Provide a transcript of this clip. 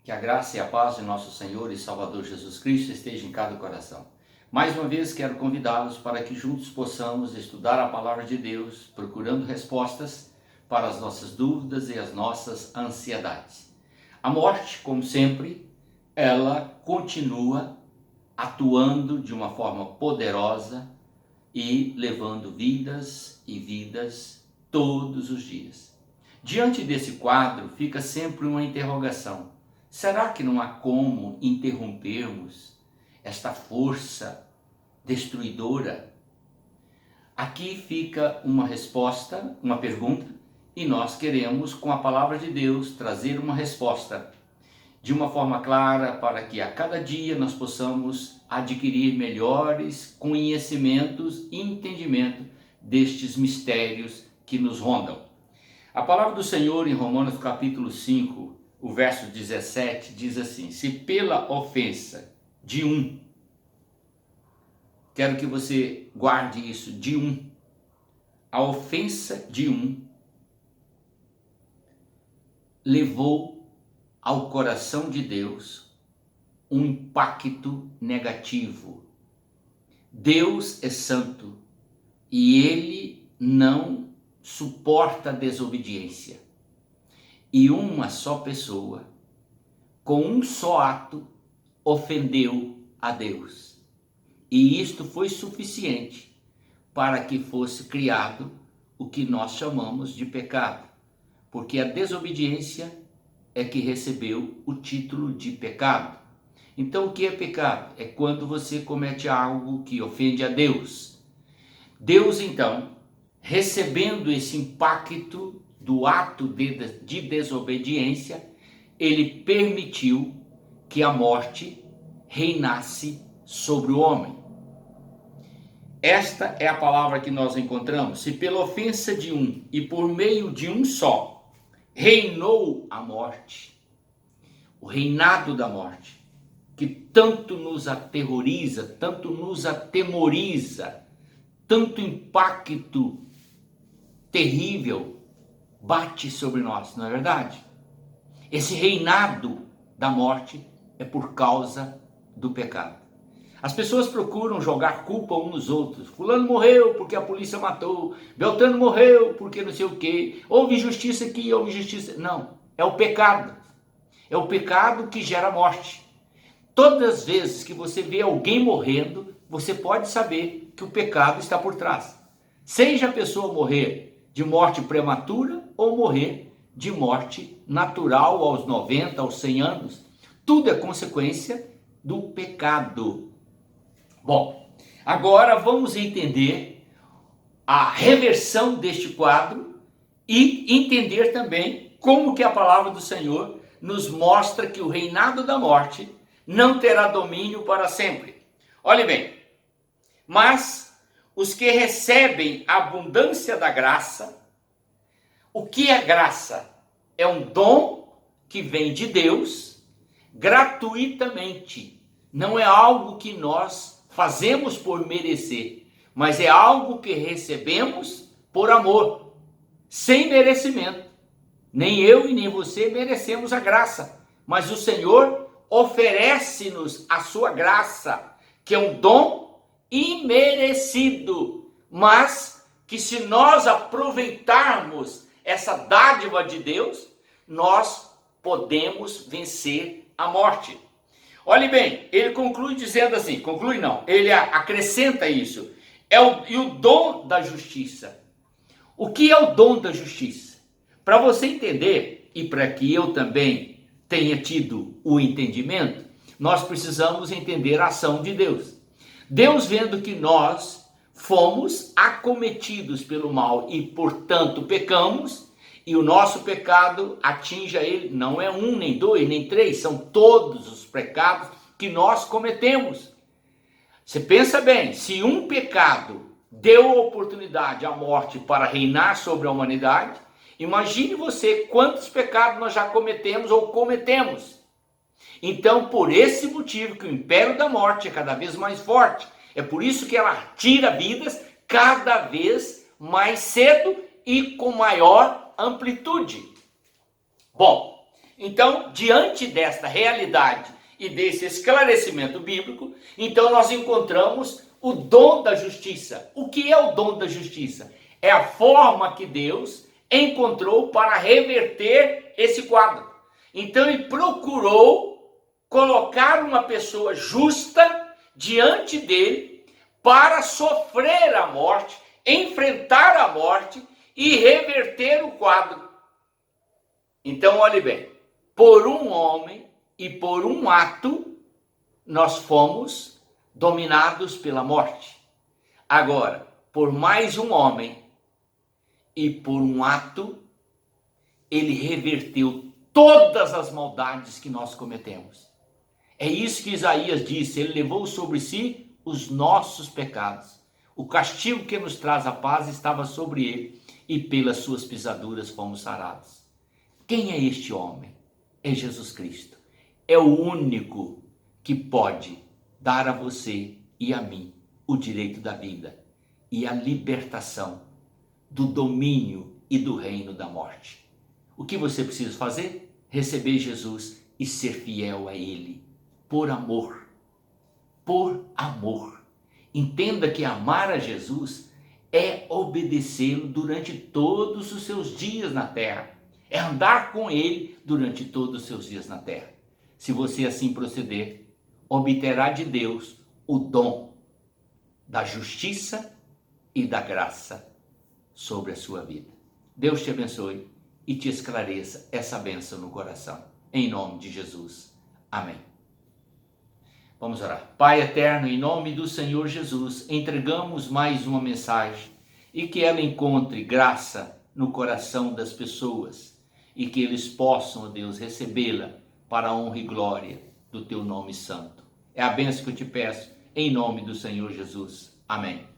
Que a graça e a paz de nosso Senhor e Salvador Jesus Cristo esteja em cada coração. Mais uma vez quero convidá-los para que juntos possamos estudar a palavra de Deus, procurando respostas para as nossas dúvidas e as nossas ansiedades. A morte, como sempre, ela continua atuando de uma forma poderosa e levando vidas e vidas todos os dias. Diante desse quadro fica sempre uma interrogação: será que não há como interrompermos esta força destruidora? Aqui fica uma resposta, uma pergunta, e nós queremos, com a palavra de Deus, trazer uma resposta de uma forma clara para que a cada dia nós possamos adquirir melhores conhecimentos e entendimento destes mistérios que nos rondam. A palavra do Senhor em Romanos capítulo 5, o verso 17, diz assim: se pela ofensa de um, quero que você guarde isso, de um, a ofensa de um levou ao coração de Deus um impacto negativo. Deus é santo e Ele não suporta a desobediência. E uma só pessoa, com um só ato, ofendeu a Deus. E isto foi suficiente para que fosse criado o que nós chamamos de pecado. Porque a desobediência é que recebeu o título de pecado. Então o que é pecado? É quando você comete algo que ofende a Deus. Deus então, recebendo esse impacto do ato de desobediência, ele permitiu que a morte reinasse sobre o homem. Esta é a palavra que nós encontramos: se pela ofensa de um e por meio de um só reinou a morte, o reinado da morte, que tanto nos aterroriza, tanto nos atemoriza, tanto impacto terrível bate sobre nós, não é verdade? Esse reinado da morte é por causa do pecado. As pessoas procuram jogar culpa uns nos outros. Fulano morreu porque a polícia matou. Beltrano morreu porque não sei o quê. Houve injustiça aqui, houve injustiça. Não, é o pecado. É o pecado que gera morte. Todas as vezes que você vê alguém morrendo, você pode saber que o pecado está por trás. Seja a pessoa morrer de morte prematura ou morrer de morte natural aos 90, aos 100 anos, tudo é consequência do pecado. Bom, agora vamos entender a reversão deste quadro e entender também como que a palavra do Senhor nos mostra que o reinado da morte não terá domínio para sempre. Olhe bem, mas os que recebem a abundância da graça, o que é graça? É um dom que vem de Deus gratuitamente. Não é algo que nós fazemos por merecer, mas é algo que recebemos por amor, sem merecimento. Nem eu e nem você merecemos a graça, mas o Senhor oferece-nos a sua graça, que é um dom imerecido, mas que se nós aproveitarmos essa dádiva de Deus, nós podemos vencer a morte. Olhe bem, ele conclui dizendo assim, conclui não, ele acrescenta isso, e o dom da justiça. O que é o dom da justiça? Para você entender, e para que eu também tenha tido o entendimento, nós precisamos entender a ação de Deus. Deus, vendo que nós fomos acometidos pelo mal e, portanto, pecamos, e o nosso pecado atinge a ele, não é um, nem dois, nem três, são todos os pecados que nós cometemos. Você pensa bem, se um pecado deu a oportunidade à morte para reinar sobre a humanidade, imagine você quantos pecados nós já cometemos ou cometemos. Então, por esse motivo que o império da morte é cada vez mais forte, é por isso que ela tira vidas cada vez mais cedo e com maior amplitude. Bom, Então, diante desta realidade e desse esclarecimento bíblico, então nós encontramos o dom da justiça. O que é o dom da justiça? É a forma que Deus encontrou para reverter esse quadro. Então ele procurou colocar uma pessoa justa diante dele para sofrer a morte, enfrentar a morte e reverter o quadro. Então, olhe bem, por um homem e por um ato, nós fomos dominados pela morte. Agora, por mais um homem e por um ato, ele reverteu todas as maldades que nós cometemos. É isso que Isaías disse, ele levou sobre si os nossos pecados. O castigo que nos traz a paz estava sobre ele, e pelas suas pisaduras fomos sarados. Quem é este homem? É Jesus Cristo. É o único que pode dar a você e a mim o direito da vida e a libertação do domínio e do reino da morte. O que você precisa fazer? Receber Jesus e ser fiel a Ele, por amor. Por amor. Entenda que amar a Jesus é obedecê-lo durante todos os seus dias na terra. É andar com Ele durante todos os seus dias na terra. Se você assim proceder, obterá de Deus o dom da justiça e da graça sobre a sua vida. Deus te abençoe e te esclareça essa bênção no coração. Em nome de Jesus. Amém. Vamos orar. Pai eterno, em nome do Senhor Jesus, entregamos mais uma mensagem e que ela encontre graça no coração das pessoas e que eles possam, ó Deus, recebê-la para a honra e glória do teu nome santo. É a bênção que eu te peço em nome do Senhor Jesus. Amém.